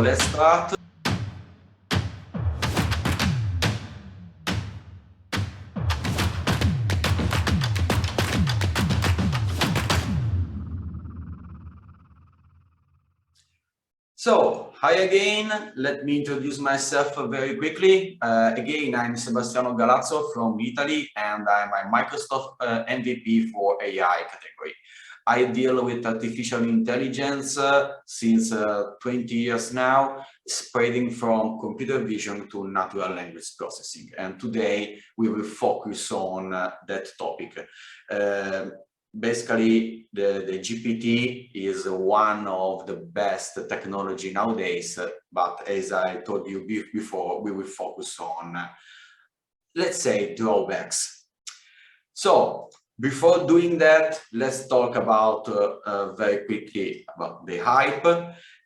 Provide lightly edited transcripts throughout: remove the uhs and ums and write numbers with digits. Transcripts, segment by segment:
let's start. So, hi again. Let me introduce myself very quickly. Again, I'm Sebastiano Galazzo from Italy, and I'm a Microsoft MVP for AI category. I deal with artificial intelligence since 20 years now, spreading from computer vision to natural language processing. And today we will focus on that topic. Basically, the GPT is one of the best technology nowadays, but as I told you before, we will focus on, let's say, drawbacks. So, before doing that, let's talk about very quickly about the hype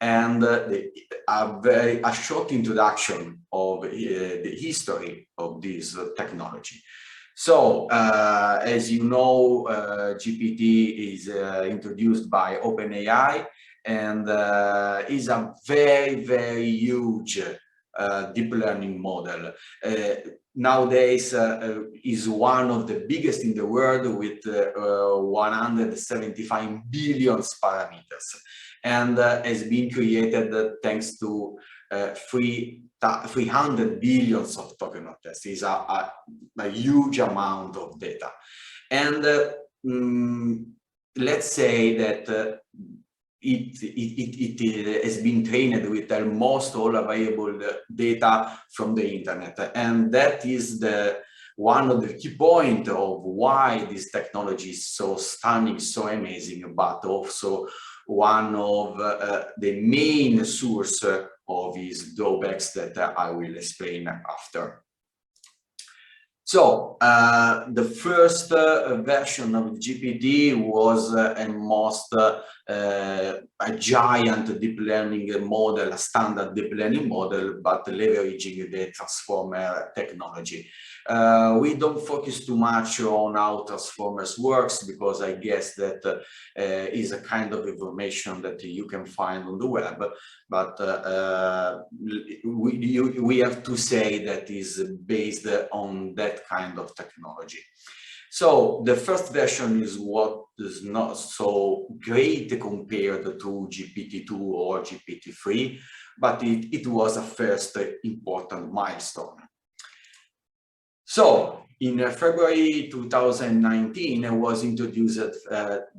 and a short introduction of the history of this technology. So, as you know, GPT is introduced by OpenAI and is a very, very huge deep learning model. Nowadays is one of the biggest in the world with 175 billion parameters, and has been created thanks to 300 billions of token of tests. Is a huge amount of data. And let's say that it has been trained with almost all available data from the internet, and that is one of the key points of why this technology is so stunning, so amazing, but also one of the main source of these drawbacks that I will explain after. So, the first version of GPT was a giant deep learning model, a standard deep learning model, but leveraging the transformer technology. We don't focus too much on how transformers works, because I guess that is a kind of information that you can find on the web, but we have to say that is based on that kind of technology. So the first version is what is not so great compared to GPT-2 or GPT-3, but it was a first important milestone. So in February 2019 was introduced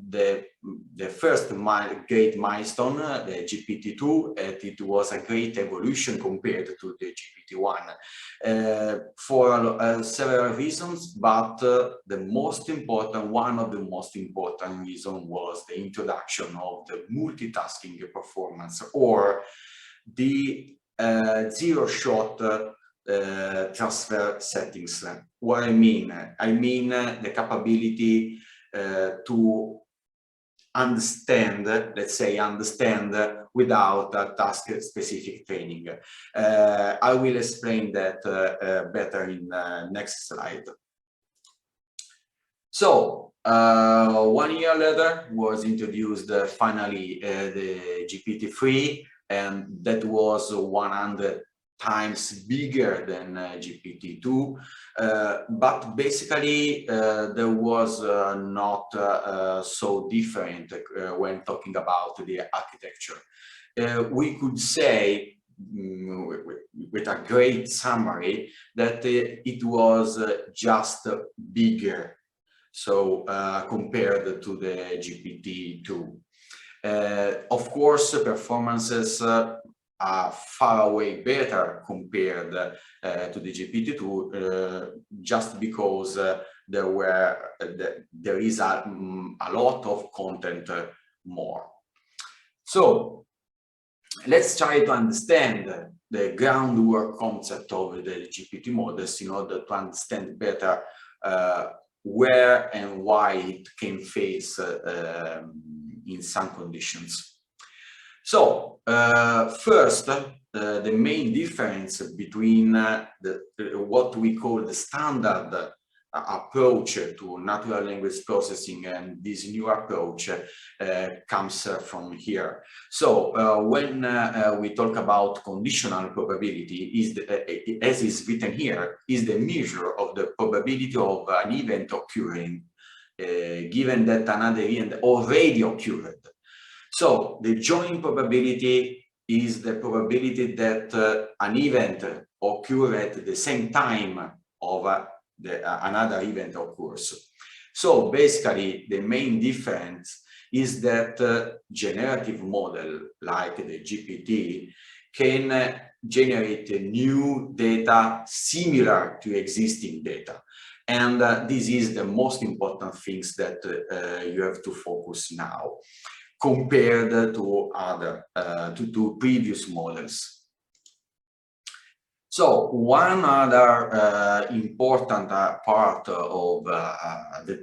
the first great milestone, the GPT-2, and it was a great evolution compared to the GPT-1 for several reasons, but one of the most important reasons was the introduction of the multitasking performance, or the zero-shot transfer settings. What I mean the capability to understand, let's say, without a task-specific training. I will explain that better in the next slide. So, 1 year later was introduced finally the GPT-3, and that was 100 times bigger than GPT-2, but basically there was not so different when talking about the architecture. We could say, with a great summary, that it was just bigger, so compared to the GPT-2. Of course, performances are far away better compared to the GPT-2, just because there is a lot of content more. So let's try to understand the groundwork concept of the GPT models in order to understand better where and why it can face in some conditions. So, first, the main difference between what we call the standard approach to natural language processing, and this new approach comes from here. So when we talk about conditional probability, as is written here, is the measure of the probability of an event occurring, given that another event already occurred. So the joint probability is the probability that an event occurs at the same time of another event occurs. So basically, the main difference is that generative model like the GPT can generate new data similar to existing data. And this is the most important things that you have to focus now, compared to other to previous models. So one other important part of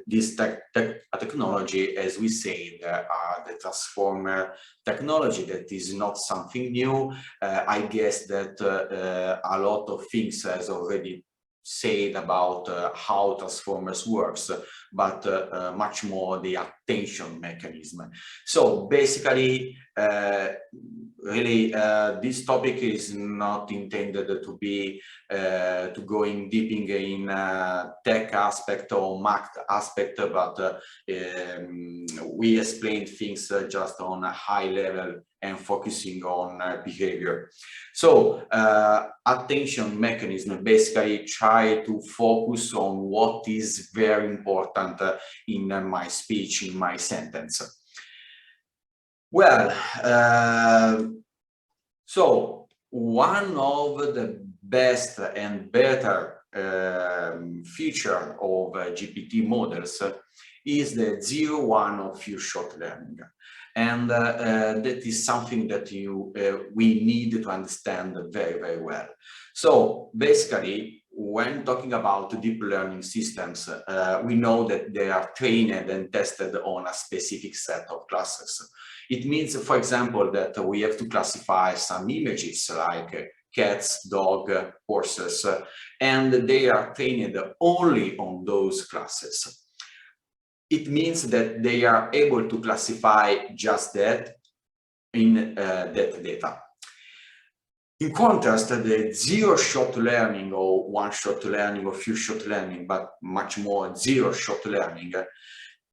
this technology, as we said, are the transformer technology. That is not something new. I guess that a lot of things has already said about how transformers works, but much more the attention mechanism. So basically, really, this topic is not intended to be to go in deep in tech aspect or math aspect, but we explain things just on a high level and focusing on behavior. So attention mechanism basically try to focus on what is very important in my speech, in my sentence. Well, so one of the best and better feature of GPT models is the 0-1 or few shot learning. And that is something that we need to understand very, very well. So basically, when talking about deep learning systems, we know that they are trained and tested on a specific set of classes. It means, for example, that we have to classify some images like cats, dog, horses, and they are trained only on those classes. It means that they are able to classify just that in that data. In contrast, the zero-shot learning or one-shot learning or few-shot learning, but much more zero-shot learning,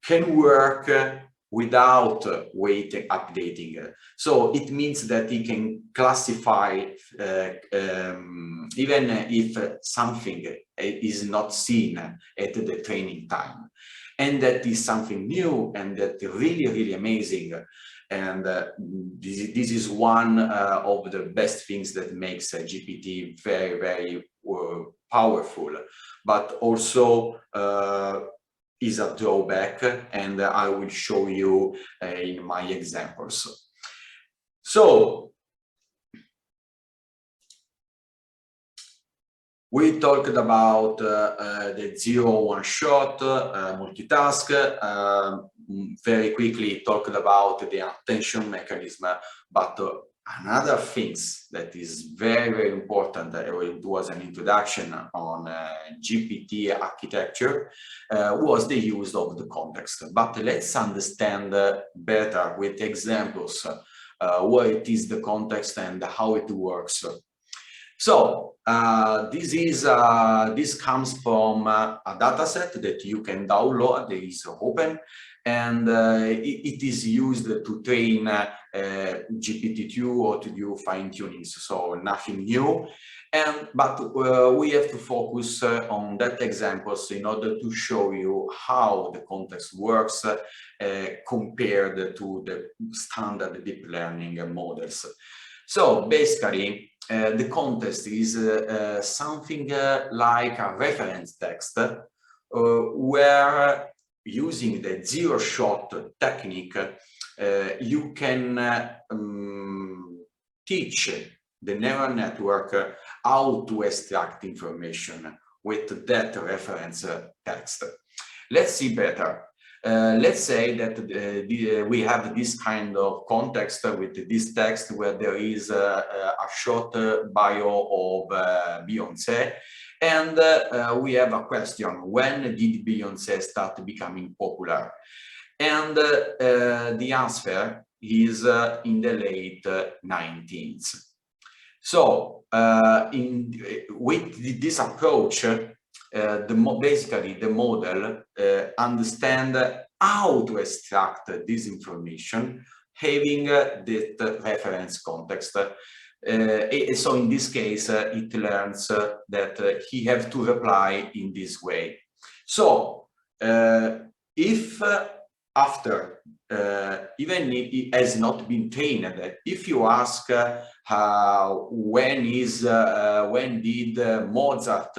can work without weight updating. So it means that it can classify even if something is not seen at the training time. And that is something new and that really, really amazing. And this is one of the best things that makes GPT very, very powerful, but also is a drawback, and I will show you in my examples. So we talked about the 0-1 shot, multitask, very quickly talked about the attention mechanism, but another things that is very, very important, it was an introduction on GPT architecture, was the use of the context. But let's understand better with examples what is the context and how it works. So this comes from a dataset that you can download. It is open, and it is used to train GPT-2 or to do fine tunings. So nothing new. But we have to focus on that examples in order to show you how the context works compared to the standard deep learning models. So basically, the context is something like a reference text where using the zero-shot technique, you can teach the neural network how to extract information with that reference text. Let's see better. Let's say that we have this kind of context with this text where there is a short bio of Beyoncé, And we have a question: when did Beyoncé start becoming popular? And the answer is in the late 19th. So with this approach, basically the model understand how to extract this information, having the reference context. So in this case, it learns that he have to reply in this way. So if after, even if it has not been trained, if you ask when did Mozart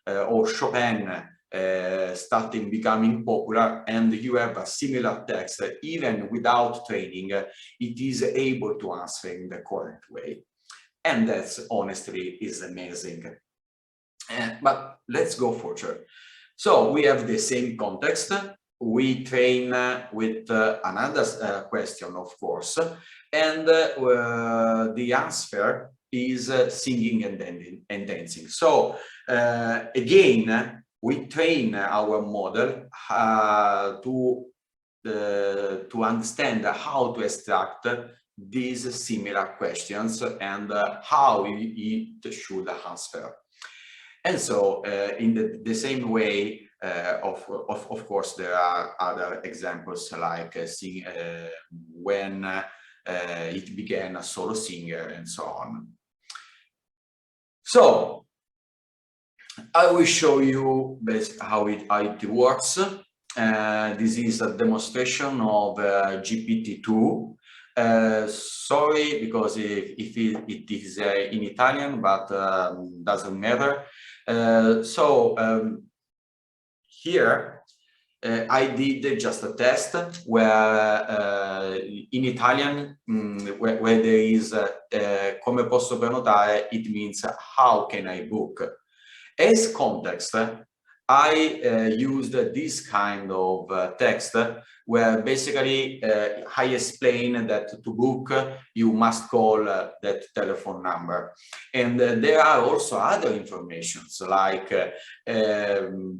or Chopin starting becoming popular, and you have a similar text, even without training, it is able to answer in the correct way. And that's honestly is amazing. But let's go further. So we have the same context. We train with another question, of course, and the answer is singing and dancing. So again, we train our model to understand how to extract these similar questions and how it should answer. And so in the same way, of course, there are other examples like when it began a solo singer and so on. So I will show you how it works. This is a demonstration of GPT-2. Sorry, because if it is in Italian, but doesn't matter. Here I did just a test where in Italian, where there is come posso prenotare, it means how can I book. As context, I used this kind of text where basically I explain that to book you must call that telephone number, and there are also other informations like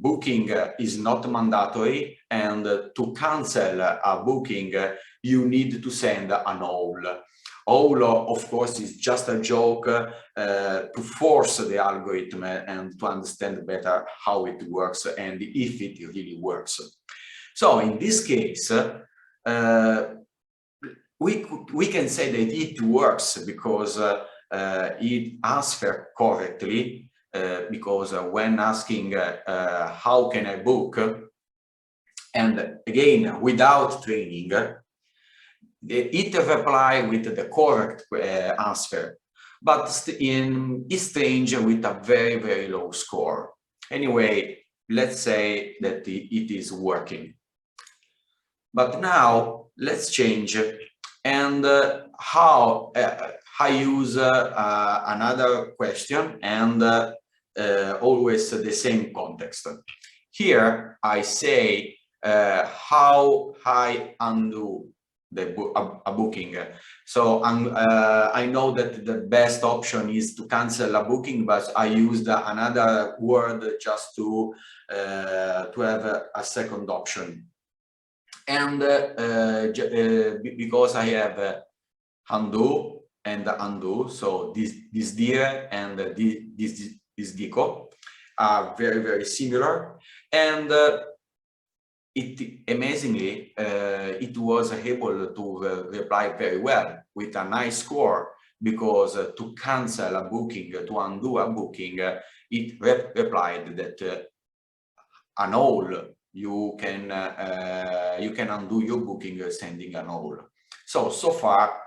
booking is not mandatory, and to cancel a booking you need to send an owl. Owl, of course, is just a joke to force the algorithm and to understand better how it works and if it really works. So in this case, we can say that it works because it answers correctly, because when asking how can I book, and again, without training, it reply with the correct answer, but is strange with a very, very low score. Anyway, let's say that it is working. But now let's change and how I use another question and always the same context. Here I say how I undo a booking. So I know that the best option is to cancel a booking, but I used another word just to have a second option. And because I have undo and undo, so this dire and this dico are very, very similar, and it amazingly it was able to reply very well with a nice score, because to cancel a booking, to undo a booking, it replied that an owl, you can undo your booking sending an owl. So far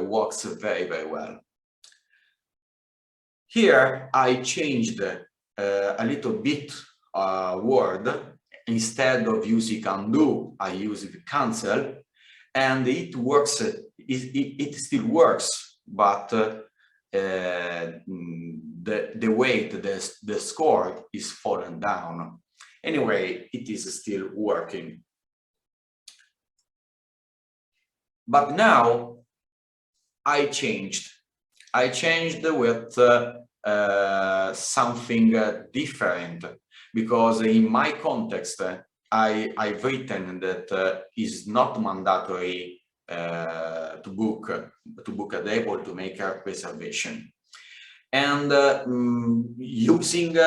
works very, very well. Here I changed a little bit word. Instead of using undo, I use cancel, and it works. It still works, but the weight, the score is fallen down. Anyway, it is still working. But now I changed. I changed with something different, because in my context, I've written that it's not mandatory to book a table to make a reservation. And using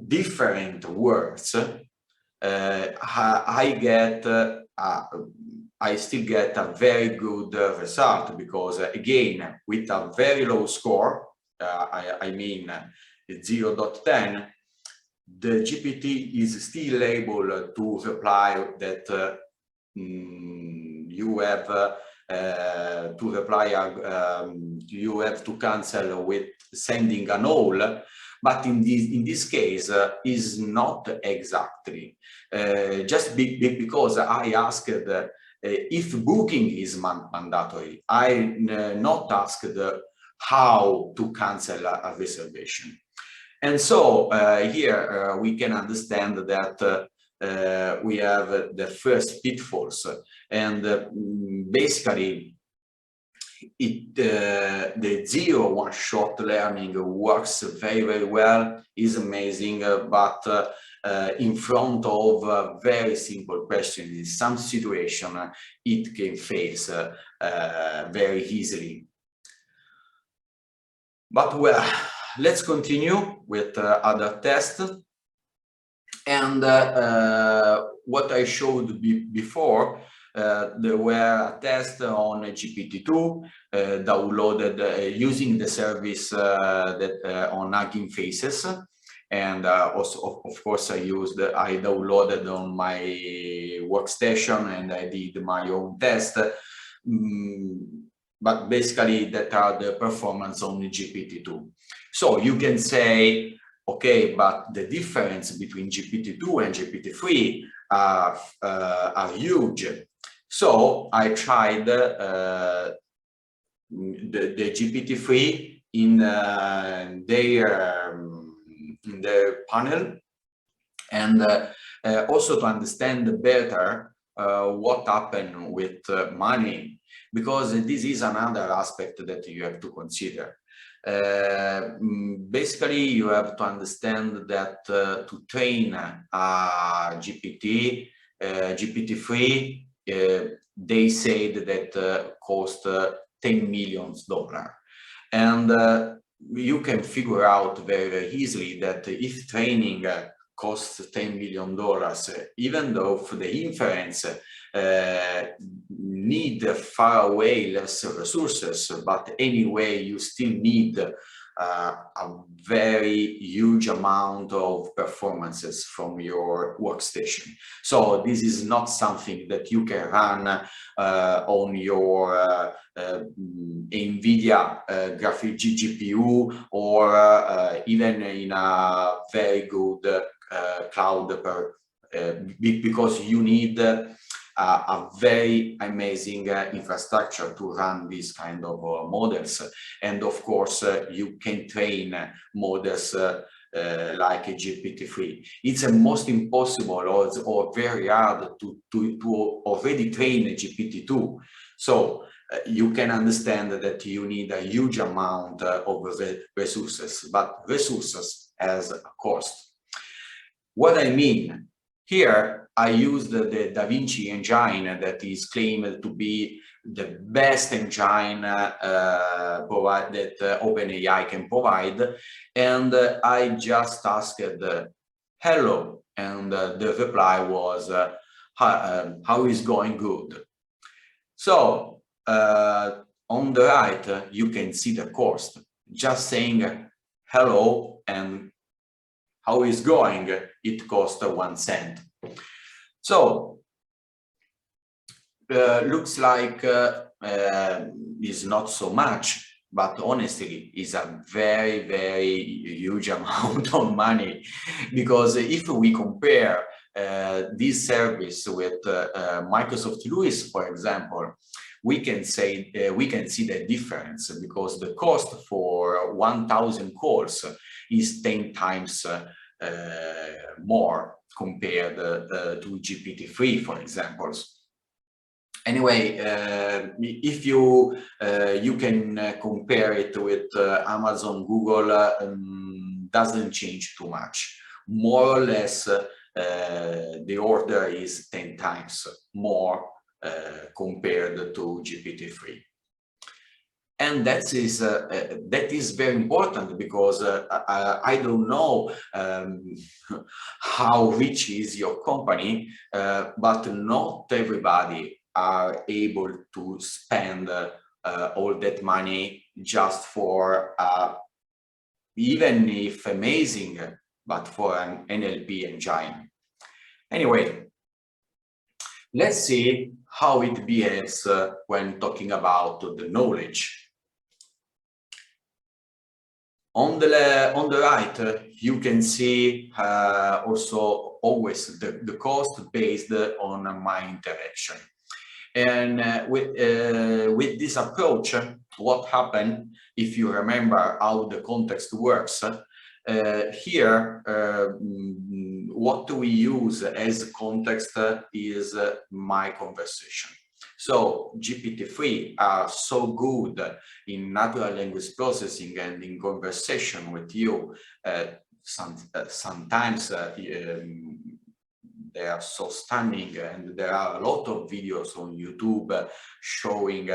different words, I still get a very good result, because again, with a very low score, I mean 0.10, the GPT is still able to reply that you have you have to cancel with sending a null, but in this case is not exactly, just because I asked if booking is mandatory. I not asked how to cancel a reservation. And so here we can understand that we have the first pitfalls, and basically the zero one-shot learning works very, very well, is amazing, but in front of very simple questions, in some situation, it can face very easily. But well, let's continue with other tests. And what I showed before, there were a test on GPT-2 downloaded using the service that on Hugging Faces, and also of course I downloaded on my workstation and I did my own test. But basically that are the performance on GPT-2. So you can say, okay, but the difference between GPT-2 and GPT-3 are huge. So I tried the GPT-3 in their panel, and also to understand better what happened with money, because this is another aspect that you have to consider. Basically, you have to understand that to train GPT-3, they said that cost $10 million. And you can figure out very, very easily that if training costs $10 million, even though for the inference need far away less resources, but anyway you still need a very huge amount of performances from your workstation. So this is not something that you can run on your NVIDIA graphic GPU, or even in a very good cloud, because you need a very amazing infrastructure to run these kind of models. And of course, you can train models like a GPT-3. It's almost impossible or very hard to already train a GPT-2. So you can understand that you need a huge amount of resources, but resources has a cost. What I mean here, I used the DaVinci engine that is claimed to be the best engine that OpenAI can provide, and I just asked hello, and the reply was how is going good. So on the right you can see the cost. Just saying hello and how is going, it cost 1 cent. So looks like is not so much, but honestly is a very, very huge amount of money, because if we compare this service with Microsoft Lewis, for example, we can see the difference, because the cost for 1,000 calls is 10 times more compared to GPT-3, for example. Anyway, if you can compare it with Amazon, Google, doesn't change too much. More or less, the order is 10 times more compared to GPT-3. And that is very important, because I don't know how rich is your company, but not everybody are able to spend all that money just for, even if amazing, but for an NLP engine. Anyway, let's see how it behaves when talking about the knowledge. On the right, you can see also always the cost based on my interaction. And with this approach, what happened, if you remember how the context works, here, what we use as context is my conversation. So GPT-3 are so good in natural language processing and in conversation with you. Sometimes they are so stunning, and there are a lot of videos on YouTube showing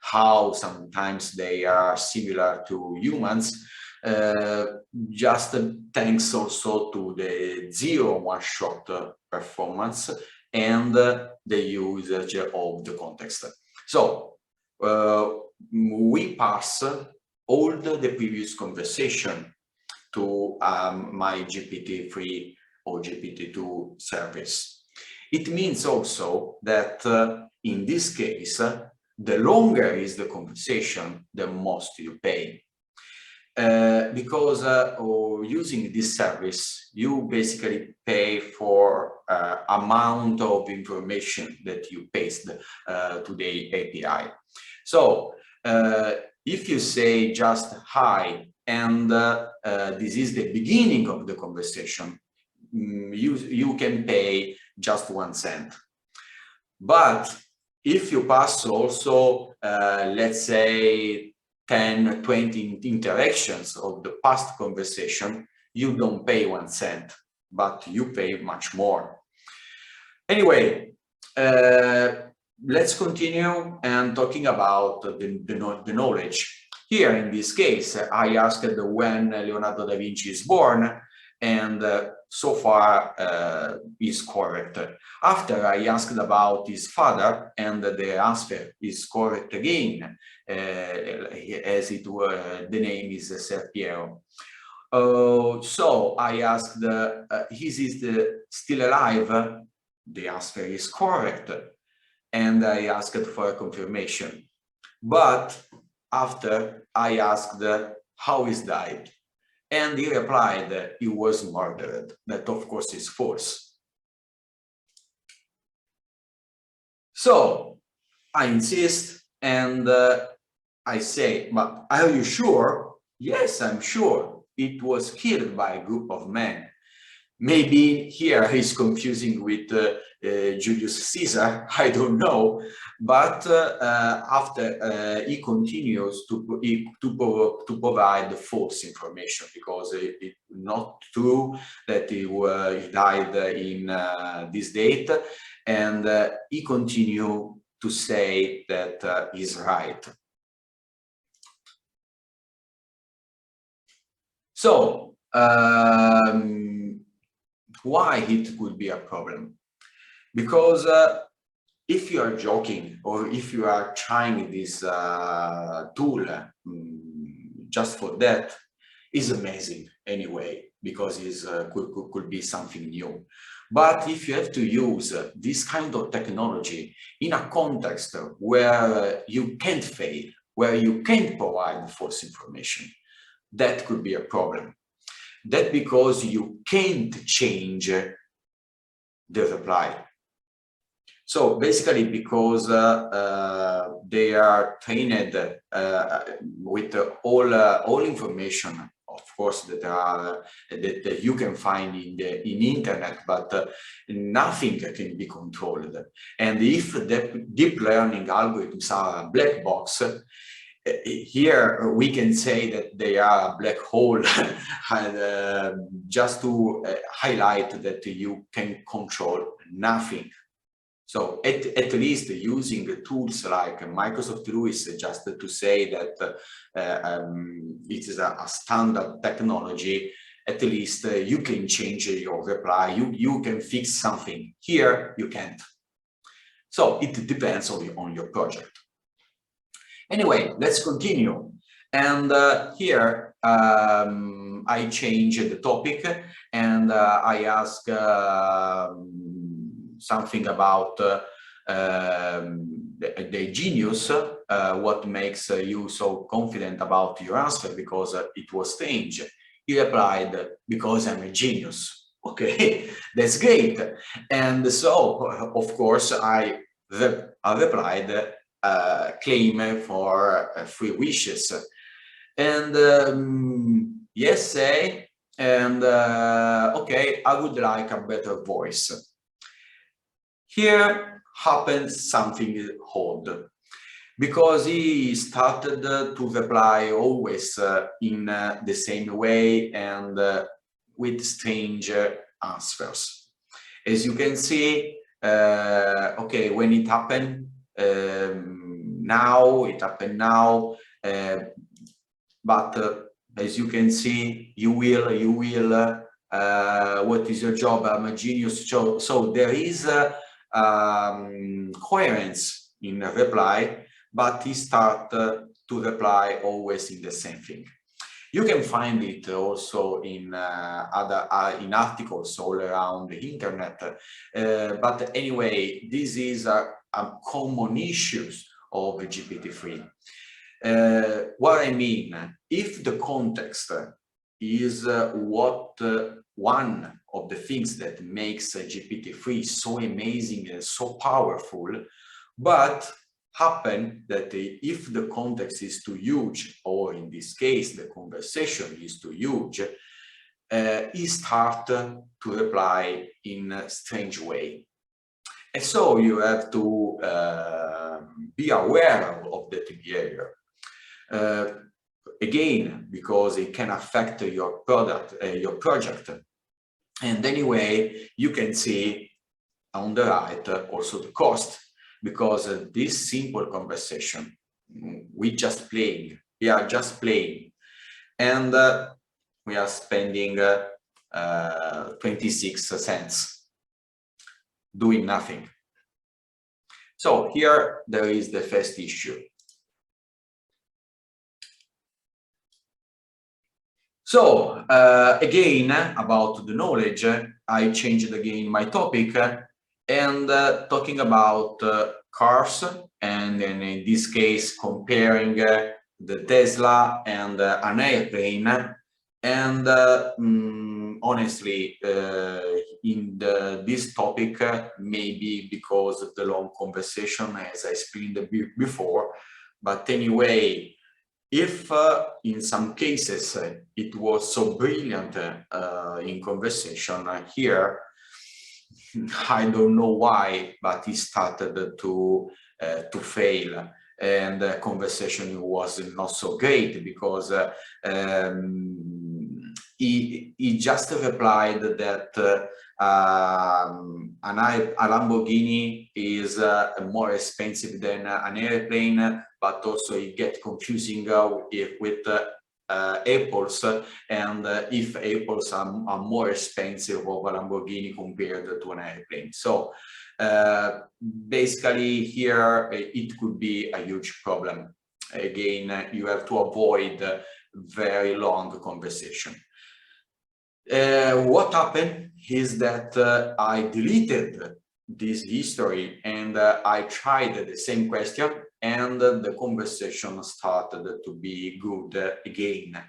how sometimes they are similar to humans, just thanks also to the zero one-shot performance and the usage of the context. So we pass all the previous conversation to my GPT-3 or GPT-2 service. It means also that in this case, the longer is the conversation, the most you pay. Because using this service, you basically pay for amount of information that you paste to the API. So if you say just hi, and this is the beginning of the conversation, you can pay just 1 cent. But if you pass also, let's say, 10, 20 interactions of the past conversation, you don't pay 1 cent, but you pay much more. Anyway, let's continue and talking about the knowledge. Here, in this case, I asked when Leonardo da Vinci is born, and so far is correct. After I asked about his father, and the answer is correct again, as it were, the name is Ser Piero. So I asked, is he still alive? The answer is correct, and I asked for a confirmation. But after I asked how he died, and he replied that he was murdered. That, of course, is false. So I insist, and I say, but are you sure? Yes, I'm sure. It was killed by a group of men. Maybe here he's confusing with Julius Caesar, I don't know. But after he continues to provide false information, because it's not true that he died in this date, and he continues to say that he's right. So why it could be a problem? Because if you are joking, or if you are trying this tool just for that, is amazing anyway, because it could be something new. But if you have to use this kind of technology in a context where you can't fail, where you can't provide false information, that could be a problem. That because you can't change the reply. So basically, because they are trained with all information, of course, that are that you can find in internet, but nothing can be controlled. And if the deep learning algorithms are a black box, here we can say that they are a black hole, and, just to highlight that you can control nothing. So at least using tools like Microsoft Lewis, just to say that it is a standard technology, at least you can change your reply, you can fix something. Here you can't. So it depends on your project. Anyway, let's continue. And here I change the topic, and I ask something about the genius, what makes you so confident about your answer, because it was strange. He replied, because I'm a genius. Okay, that's great. And so, of course, I replied, claim for 3 wishes. And yes, say, and okay, I would like a better voice. Here happens something odd, because he started to reply always in the same way and with strange answers. As you can see, okay, when it happened, now, it happened now, but as you can see, you will, what is your job? I'm a genius. So there is coherence in a reply, but he starts to reply always in the same thing. You can find it also in in articles all around the internet. But anyway, this is a common issue of GPT-3. What I mean, if the context is one of the things that makes GPT-3 so amazing and so powerful, but happen that if the context is too huge, or in this case the conversation is too huge, he starts to reply in a strange way. And so you have to be aware of that behavior. Again, because it can affect your product, your project. And anyway, you can see on the right also the cost, because this simple conversation, we are just playing, and we are spending 26 cents doing nothing. So here there is the first issue. So again, about the knowledge, I changed again my topic, and talking about cars, and in this case comparing the Tesla and an airplane. And honestly, in this topic, maybe because of the long conversation, as I explained before, but anyway, if in some cases it was so brilliant in conversation, here I don't know why, but it started to fail, and the conversation was not so great, because he just replied that a Lamborghini is more expensive than an airplane, but also it gets confusing with apples, and if apples are more expensive of a Lamborghini compared to an airplane. So basically here it could be a huge problem. Again, you have to avoid very long conversation. What happened is that I deleted this history, and I tried the same question, and the conversation started to be good again.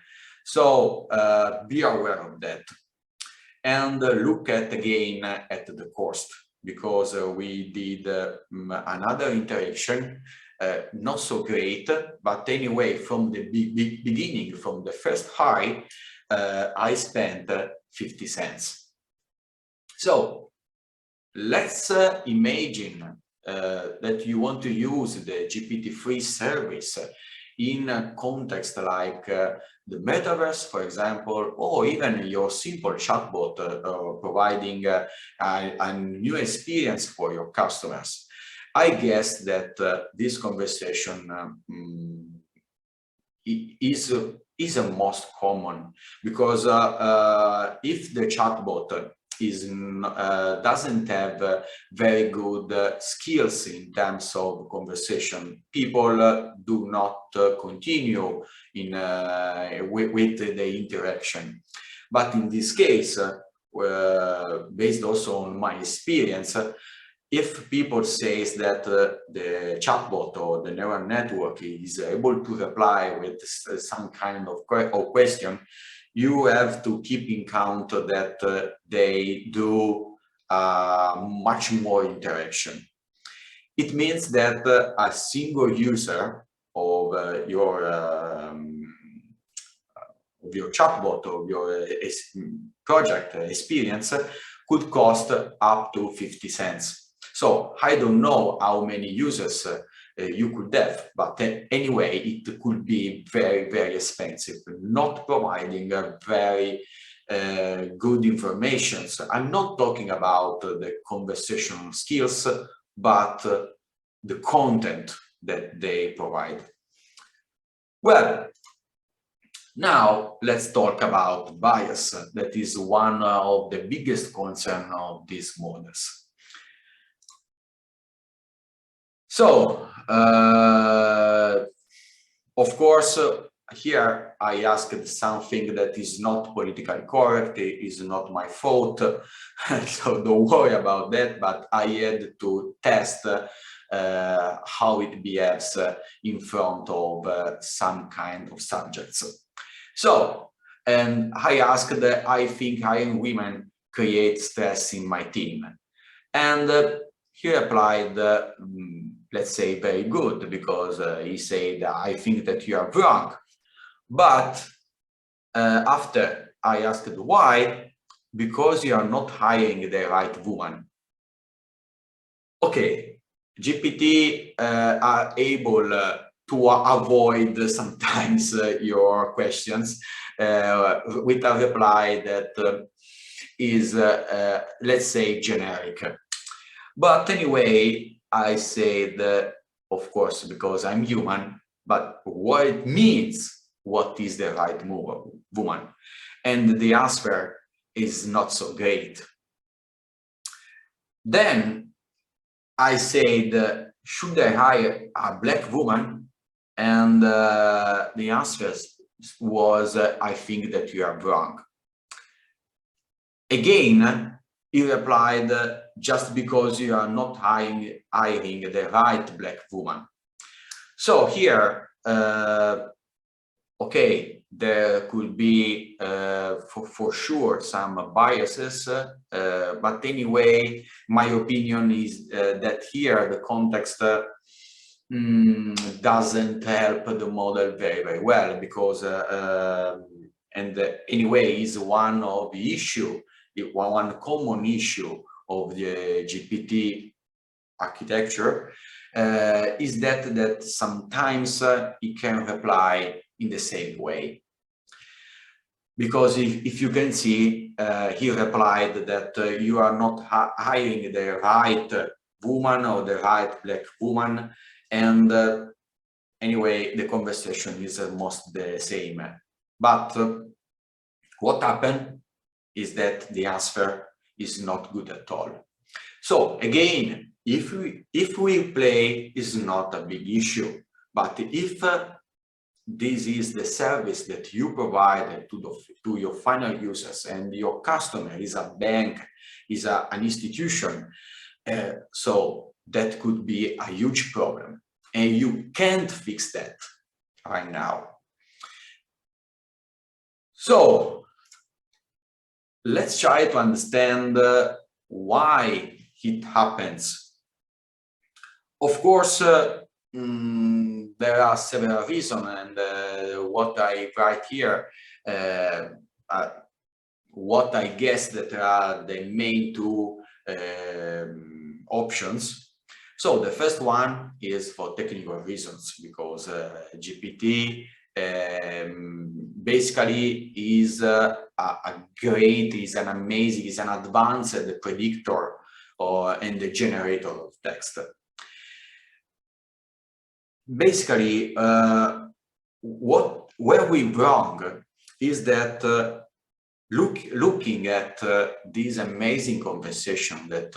So be aware of that, and look at again at the cost, because we did another interaction, not so great, but anyway, from the beginning, from the first high, I spent 50 cents. So let's imagine that you want to use the GPT-3 service in a context like the metaverse, for example, or even your simple chatbot providing a new experience for your customers. I guess that this conversation is a most common, because if the chatbot doesn't have very good skills in terms of conversation, people do not continue with the interaction. But in this case, based also on my experience, if people says that the chatbot or the neural network is able to reply with some kind of question, you have to keep in count that they do much more interaction. It means that a single user of your chatbot or your project experience could cost up to 50 cents. So I don't know how many users you could have, but anyway, it could be very, very expensive, not providing very good information. So I'm not talking about the conversational skills, but the content that they provide. Well, now let's talk about bias. That is one of the biggest concerns of these models. So, of course, here I asked something that is not politically correct, it is not my fault, so don't worry about that, but I had to test how it behaves in front of some kind of subjects. So, and I asked, I think hiring women create stress in my team. And he replied, let's say, very good, because he said, I think that you are wrong. But after I asked why, because you are not hiring the right woman. Okay, GPT are able to avoid sometimes your questions with a reply that is, let's say, generic. But anyway, I said, of course, because I'm human, but what it means, what is the right woman? And the answer is not so great. Then I said, should I hire a black woman? And the answer was, I think that you are wrong. Again, he replied, just because you are not hiring the right black woman. So here, okay, there could be for sure some biases, but anyway, my opinion is that here the context doesn't help the model very, very well, because and anyway is one of the issue, one common issue of the GPT architecture is that sometimes it can reply in the same way. Because if you can see, he replied that you are not hiring the right woman or the right black woman, and anyway, the conversation is almost the same. But what happened is that the answer is not good at all. So again, if we play is not a big issue, but if this is the service that you provide to your final users, and your customer is a bank, is an institution, so that could be a huge problem, and you can't fix that right now. So let's try to understand why it happens. Of course, there are several reasons, and what I write here what I guess that are the main two options. So the first one is for technical reasons, because GPT basically is an amazing, is an advanced predictor and the generator of text. Basically, where we wrong is that looking at these amazing conversations that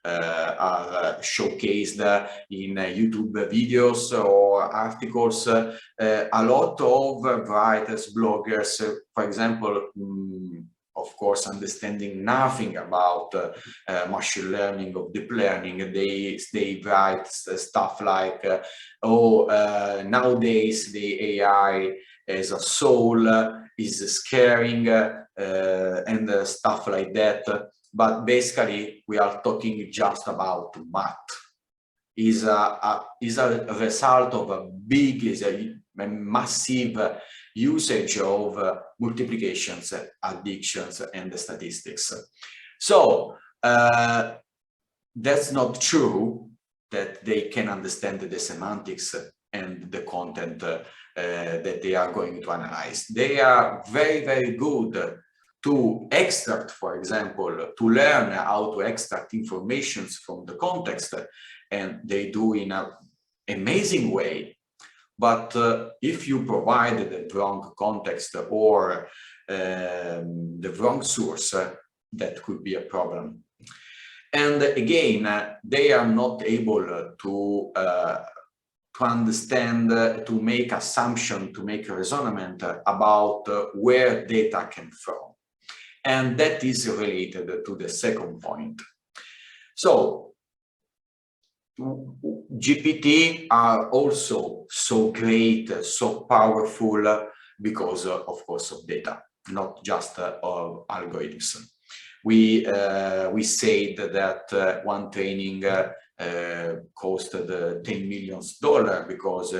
are showcased in YouTube videos or articles, a lot of writers, bloggers, for example, of course, understanding nothing about machine learning or deep learning, they write stuff like, nowadays the AI as a soul is scaring and stuff like that. But basically, we are talking just about math. Is a result of a massive usage of multiplications, addictions, and statistics. So that's not true that they can understand the semantics and the content that they are going to analyze. They are very, very good to extract, for example, to learn how to extract information from the context, and they do in an amazing way. But if you provide the wrong context or the wrong source, that could be a problem. And again, they are not able to understand, to make assumption, to make a reasoning about where data came from. And that is related to the second point. So GPT are also so great, so powerful because of course of data, not just of algorithms. We said that one training costed $10 million because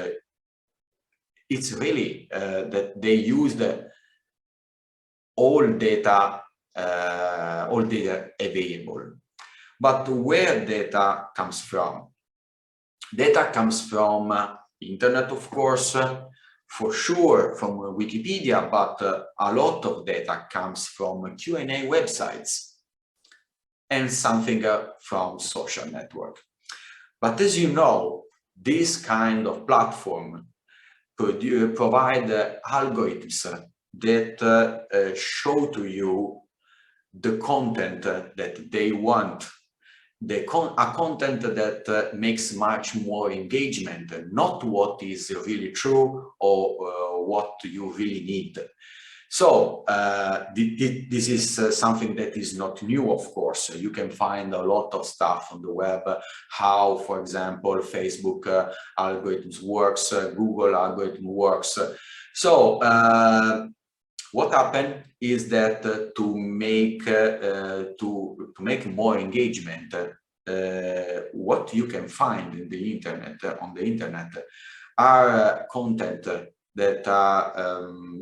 it's really that they used all data available. But where data comes from? Data comes from internet, of course, for sure from Wikipedia, but a lot of data comes from Q&A websites and something from social network. But as you know, this kind of platform could provide algorithms that show to you the content that they want, a content that makes much more engagement, not what is really true or what you really need. So this is something that is not new, of course. You can find a lot of stuff on the web, how, for example, Facebook algorithms works, Google algorithm works. So what happened is that to make more engagement, what you can find in the internet, on the internet, are content that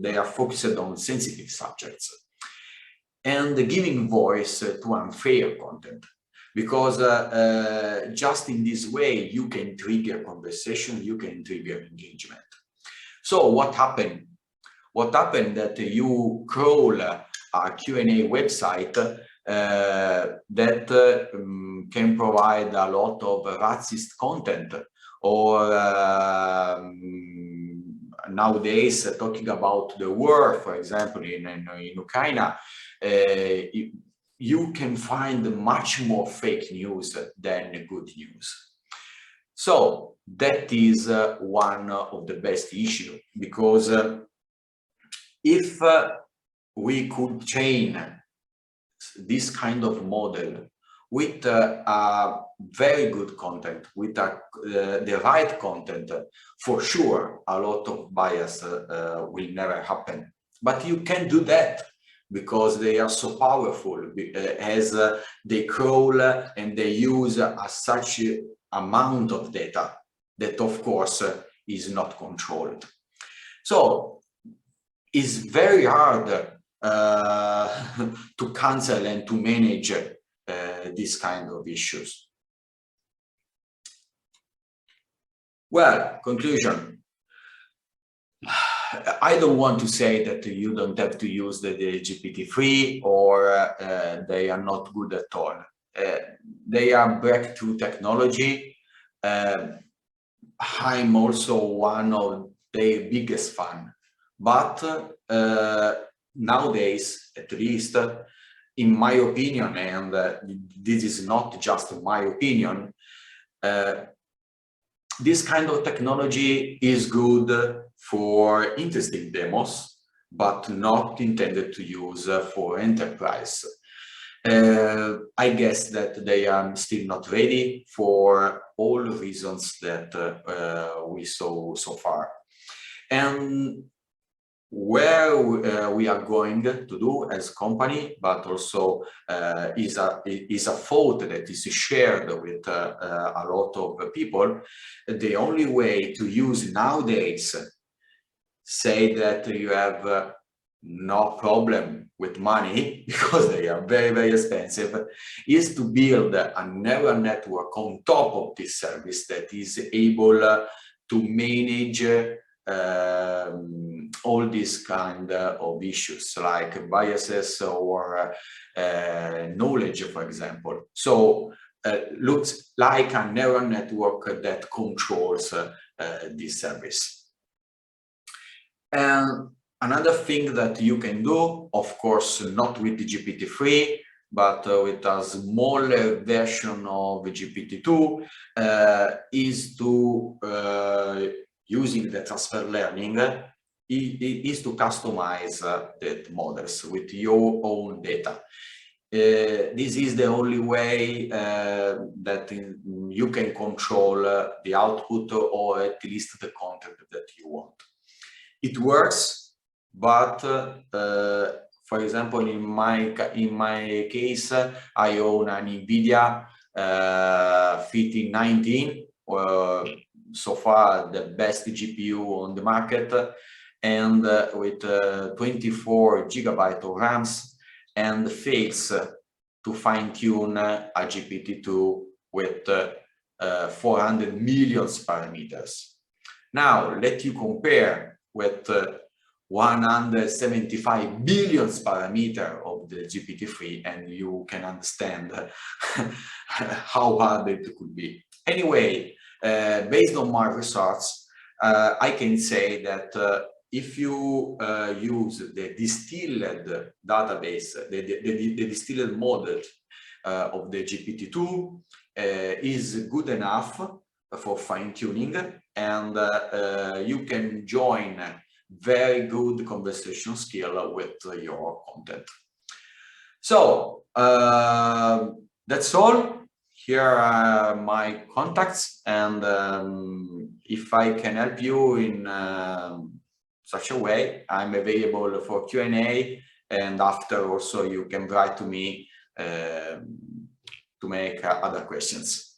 they are focused on sensitive subjects and giving voice to unfair content, because just in this way you can trigger conversation, you can trigger engagement. So what happened? What happened that you crawl a Q&A website that can provide a lot of racist content, or nowadays talking about the war, for example, in Ukraine, you can find much more fake news than good news. So that is one of the best issues, because if we could train this kind of model with very good content, with the right content, for sure a lot of bias will never happen. But you can do that because they are so powerful, as they crawl and they use such amount of data that, of course, is not controlled. So it's very hard to cancel and to manage these kind of issues. Well, conclusion. I don't want to say that you don't have to use the GPT-3 or they are not good at all. They are breakthrough technology. I'm also one of their biggest fan. But nowadays, at least, in my opinion, and this is not just my opinion, this kind of technology is good for interesting demos, but not intended to use for enterprise. I guess that they are still not ready for all reasons that we saw so far. And where we are going to do as company, but also is a thought that is shared with a lot of people. The only way to use nowadays, say that you have no problem with money because they are very, very expensive, is to build a neural network on top of this service that is able to manage all these kind of issues like biases or knowledge, for example. So looks like a neural network that controls this service. And another thing that you can do, of course, not with the GPT-3, but with a smaller version of GPT-2, is to using the transfer learning, is to customize the models with your own data. This is the only way that you can control the output or at least the content that you want. It works, but for example, in my case, I own an NVIDIA 1519, so far the best GPU on the market, and with 24 GB of RAMs, and fails to fine-tune a GPT-2 with 400 million parameters. Now, let you compare with 175 billion parameter of the GPT-3, and you can understand how hard it could be. Anyway, based on my research, I can say that if you use the distilled database, the distilled model of the GPT-2 is good enough for fine-tuning, and you can join very good conversation skill with your content. So that's all. Here are my contacts, and if I can help you in such a way, I'm available for Q&A, and after also you can write to me to make other questions.